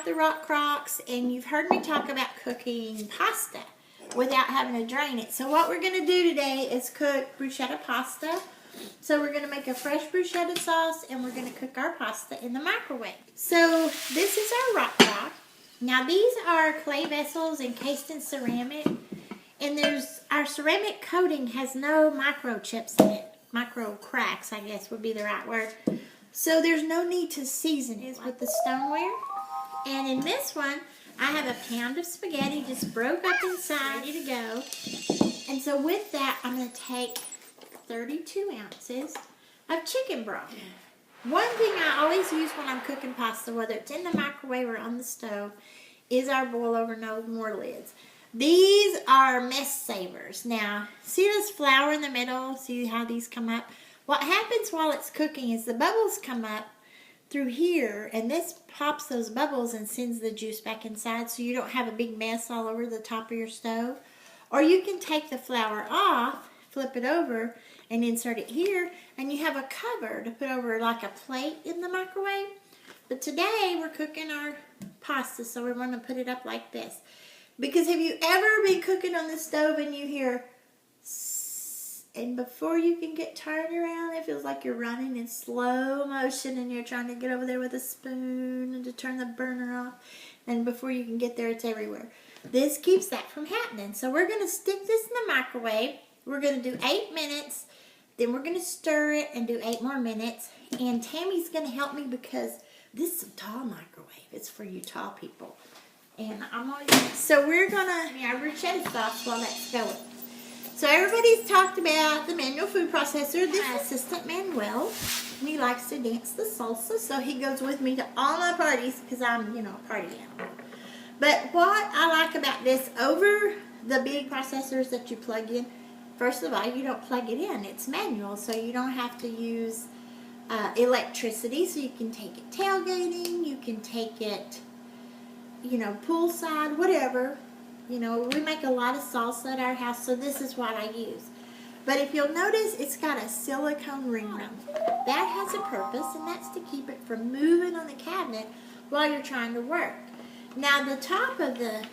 about the Rockcroks, and you've heard me talk about cooking pasta without having to drain it. So what we're going to do today is cook bruschetta pasta. So we're going to make a fresh bruschetta sauce, and we're going to cook our pasta in the microwave. So this is our Rockcrok. Now these are clay vessels encased in ceramic, and our ceramic coating has no microchips in it. Micro cracks, I guess would be the right word. So there's no need to season it with the stoneware. And in this one, I have a pound of spaghetti just broke up inside, ready to go. And so with that, I'm going to take 32 ounces of chicken broth. One thing I always use when I'm cooking pasta, whether it's in the microwave or on the stove, is our boil over no more lids. These are mess savers. Now, see this flour in the middle? See how these come up? What happens while it's cooking is the bubbles come up through here, and this pops those bubbles and sends the juice back inside so you don't have a big mess all over the top of your stove. Or you can take the flour off, flip it over, and insert it here, and you have a cover to put over like a plate in the microwave. But today we're cooking our pasta, so we want to put it up like this. Because have you ever been cooking on the stove and you hear and before you can get turned around, it feels like you're running in slow motion and you're trying to get over there with a spoon and to turn the burner off. And before you can get there, it's everywhere. This keeps that from happening. So we're going to stick this in the microwave. We're going to do 8 minutes. Then we're going to stir it and do 8 more minutes. And Tammy's going to help me because this is a tall microwave. It's for you tall people. And so we're going to our bruschetta sauce while that's going. So everybody's talked about the manual food processor. This is assistant Manuel, and he likes to dance the salsa, so he goes with me to all my parties because I'm, a party animal. But what I like about this over the big processors that you plug in, first of all, you don't plug it in. It's manual, so you don't have to use electricity, so you can take it tailgating, you can take it, poolside, whatever. We make a lot of salsa at our house, so this is what I use. But if you'll notice, it's got a silicone ring around it. That has a purpose, and that's to keep it from moving on the cabinet while you're trying to work. Now, the top of the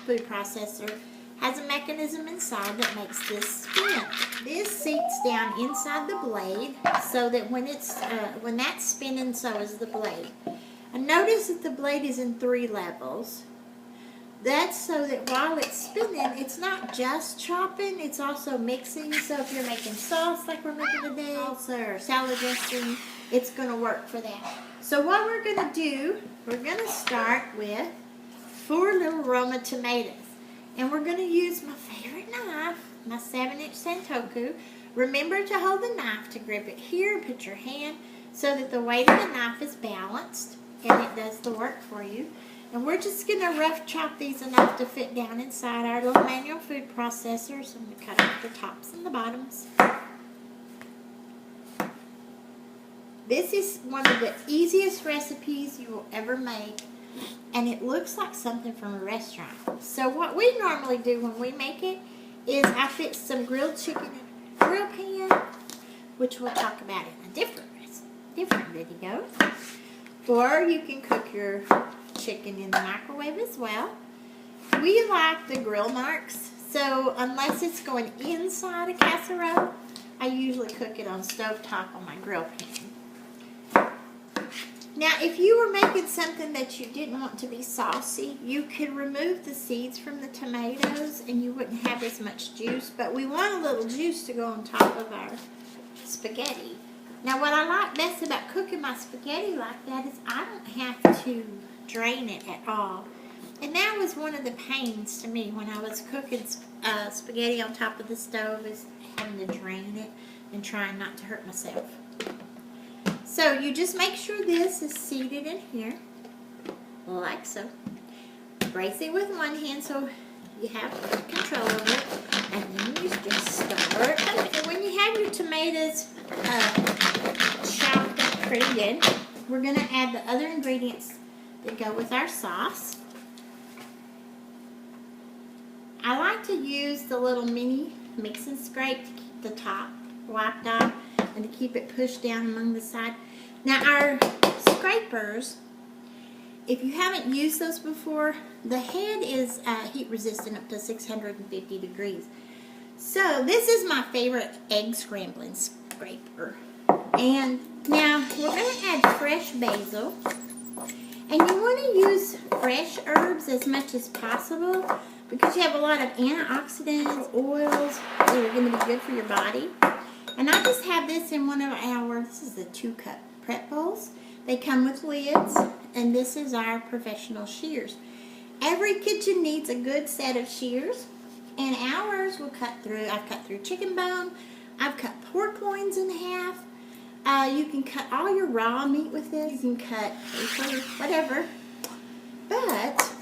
food processor has a mechanism inside that makes this spin. This seats down inside the blade so that when that's spinning, so is the blade. And notice that the blade is in 3 levels. That's so that while it's spinning, it's not just chopping, it's also mixing. So if you're making sauce like we're making today, salsa or salad dressing, it's going to work for that. So what we're going to do, we're going to start with 4 little Roma tomatoes. And we're going to use my favorite knife, my 7-inch Santoku. Remember to hold the knife to grip it here and put your hand so that the weight of the knife is balanced and it does the work for you. And we're just going to rough chop these enough to fit down inside our little manual food processor. So I'm going to cut off the tops and the bottoms. This is one of the easiest recipes you will ever make. And it looks like something from a restaurant. So what we normally do when we make it is I fix some grilled chicken in a grill pan, which we'll talk about in a different video. Or you can cook your chicken in the microwave as well. We like the grill marks, so unless it's going inside a casserole, I usually cook it on stovetop on my grill pan. Now, if you were making something that you didn't want to be saucy, you could remove the seeds from the tomatoes and you wouldn't have as much juice, but we want a little juice to go on top of our spaghetti. Now, what I like best about cooking my spaghetti like that is I don't have to drain it at all. And that was one of the pains to me when I was cooking spaghetti on top of the stove, is having to drain it and trying not to hurt myself. So you just make sure this is seated in here, like so. Brace it with one hand so you have control of it, and then you just start. So when you have your tomatoes chopped up pretty good, we're going to add the other ingredients that go with our sauce. I like to use the little mini mix and scrape to keep the top wiped off and to keep it pushed down among the side. Now our scrapers if you haven't used those before, the head is heat resistant up to 650 degrees. So this is my favorite egg scrambling scraper. And now we're going to add fresh basil. And you want to use fresh herbs as much as possible because you have a lot of antioxidants, oils that are going to be good for your body. And I just have this in one of our, this is the 2-cup prep bowls. They come with lids, and this is our professional shears. Every kitchen needs a good set of shears, and ours will cut through, I've cut through chicken bone, I've cut pork loins in half. You can cut all your raw meat with this. You can cut whatever. But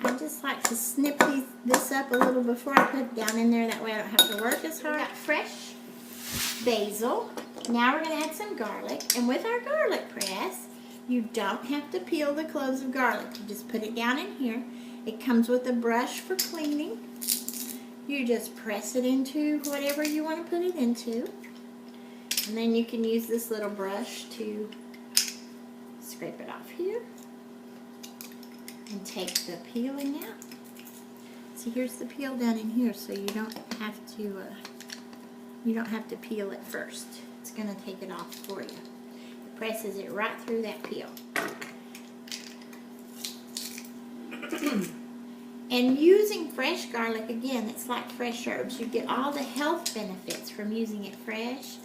I just like to snip this up a little before I put it down in there. That way I don't have to work as hard. Got fresh basil. Now we're going to add some garlic. And with our garlic press, you don't have to peel the cloves of garlic. You just put it down in here. It comes with a brush for cleaning. You just press it into whatever you want to put it into. And then you can use this little brush to scrape it off here. And take the peeling out. See, here's the peel down in here, so you don't have to peel it first. It's going to take it off for you. It presses it right through that peel. And using fresh garlic, again, it's like fresh herbs. You get all the health benefits from using it fresh.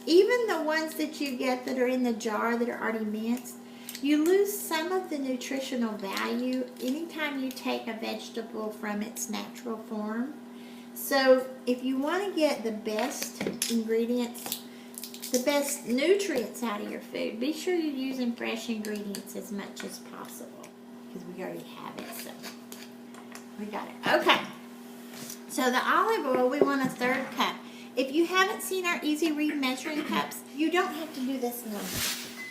Even the ones that you get that are in the jar that are already minced, you lose some of the nutritional value anytime you take a vegetable from its natural form. So if you want to get the best ingredients, the best nutrients out of your food, be sure you're using fresh ingredients as much as possible because we already have it. So we got it. Okay. So the olive oil, we want a 1/3 cup. If you haven't seen our Easy Read measuring cups, you don't have to do this number.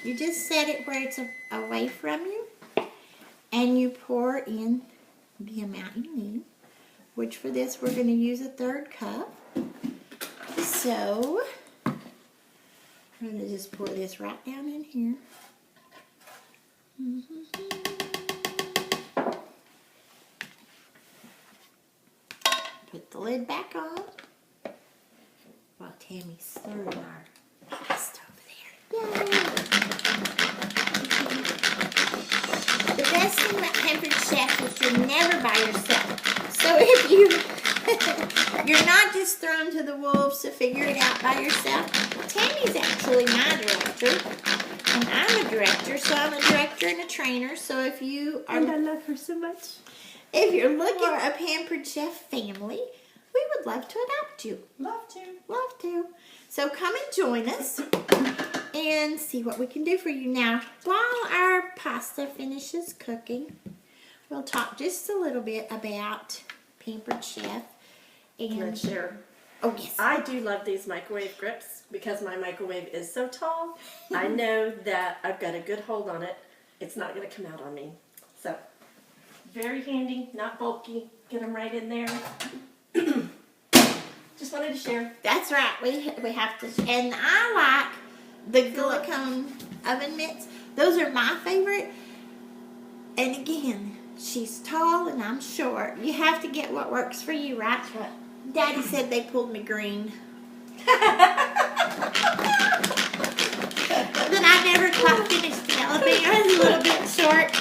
You just set it where it's away from you, and you pour in the amount you need, which for this we're going to use a 1/3 cup. So we're going to just pour this right down in here. Put the lid back on while Tammy's stirring our pasta over there. Yay! The best thing about Pampered Chef is you're never by yourself. So if you're not just thrown to the wolves to figure it out by yourself. Tammy's actually my director, and I'm a director, so I'm a director and a trainer. So if you are, and I love her so much. If you're looking for a Pampered Chef family, we would love to adopt you. Love to. Love to. So come and join us and see what we can do for you. Now, while our pasta finishes cooking, we'll talk just a little bit about Pampered Chef. Can I share? Oh, yes. I do love these microwave grips because my microwave is so tall. I know that I've got a good hold on it. It's not going to come out on me. So, very handy, not bulky. Get them right in there. Just wanted to share. That's right. We have to. And I like the silicone oven mitts. Those are my favorite. And again, she's tall and I'm short. You have to get what works for you, right? That's right. Daddy said they pulled me green. Then I never quite finished developing. I was a little bit short.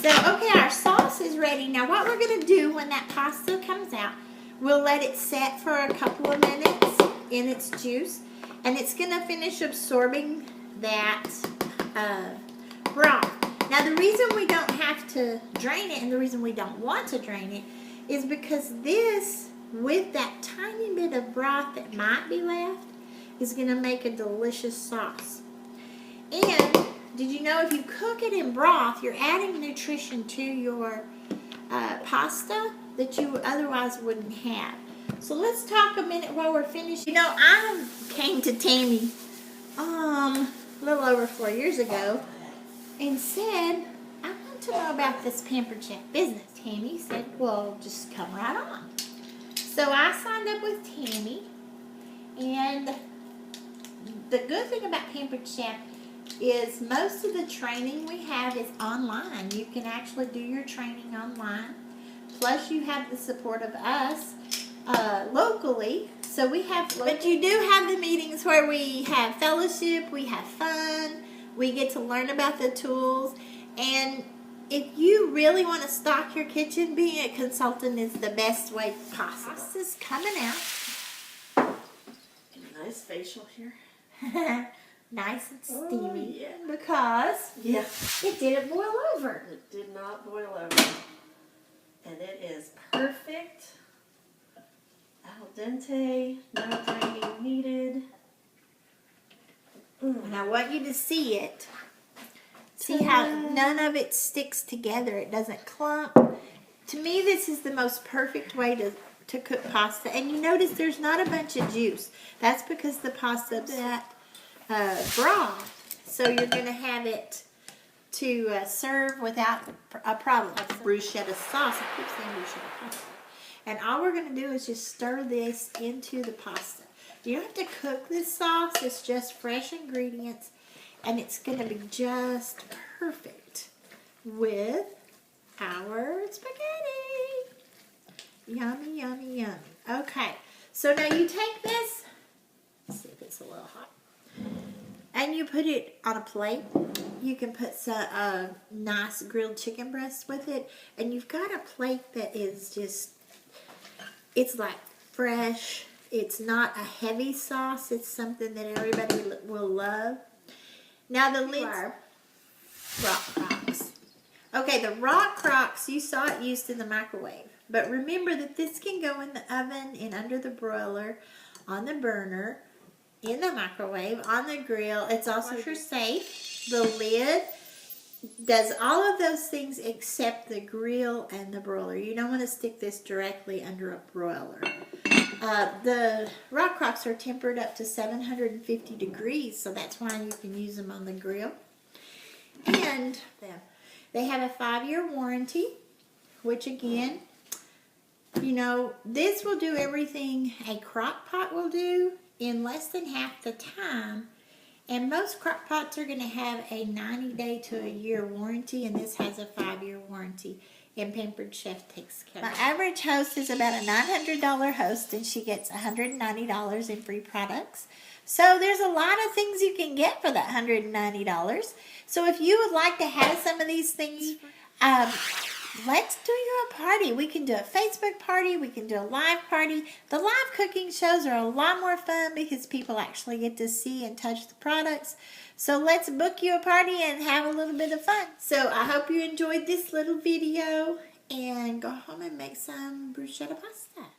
So, okay, our sauce is ready. Now, what we're going to do when that pasta comes out, we'll let it set for a couple of minutes in its juice. And it's going to finish absorbing that broth. Now, the reason we don't have to drain it and the reason we don't want to drain it is because this, with that tiny bit of broth that might be left, is going to make a delicious sauce. And did you know if you cook it in broth, you're adding nutrition to your pasta that you otherwise wouldn't have. So let's talk a minute while we're finished. You know, I came to Tammy a little over 4 years ago and said, I want to know about this Pampered Chef business. Tammy said, well, just come right on. So I signed up with Tammy, and the good thing about Pampered Chef is most of the training we have is online. You can actually do your training online. Plus, you have the support of us locally. So we have, but you do have the meetings where we have fellowship, we have fun, we get to learn about the tools, and if you really want to stock your kitchen, being a consultant is the best way possible. This is coming out. Nice facial here. Nice and steamy. Oh, yeah. Because it didn't boil over. It did not boil over. And it is perfect. Al dente, no draining needed. And I want you to see it. See how none of it sticks together. It doesn't clump. To me, this is the most perfect way to cook pasta. And you notice there's not a bunch of juice. That's because the pasta's that broth. So you're going to have it to serve without a problem. Like bruschetta sauce. I keep saying bruschetta pasta. And all we're going to do is just stir this into the pasta. You don't have to cook this sauce. It's just fresh ingredients. And it's going to be just perfect with our spaghetti. Yummy, yummy, yummy. Okay, so now you take this. Let's see if it's a little hot. And you put it on a plate. You can put some nice grilled chicken breasts with it. And you've got a plate that is just, it's like fresh. It's not a heavy sauce. It's something that everybody will love. Now the lids are Rockcroks. Okay, the Rockcroks, you saw it used in the microwave. But remember that this can go in the oven and under the broiler, on the burner, in the microwave, on the grill. It's also safe. The lid does all of those things except the grill and the broiler. You don't want to stick this directly under a broiler. The Rockcroks are tempered up to 750 degrees, so that's why you can use them on the grill. And they have a 5-year warranty, which again, you know, this will do everything a crock pot will do in less than half the time. And most crock pots are going to have a 90-day to a year warranty, and this has a 5-year warranty. And Pampered Chef takes care of it. My average host is about a $900 host, and she gets $190 in free products. So there's a lot of things you can get for that $190. So if you would like to have some of these things, let's do you a party. We can do a Facebook party. We can do a live party. The live cooking shows are a lot more fun because people actually get to see and touch the products. So let's book you a party and have a little bit of fun. So I hope you enjoyed this little video and go home and make some bruschetta pasta.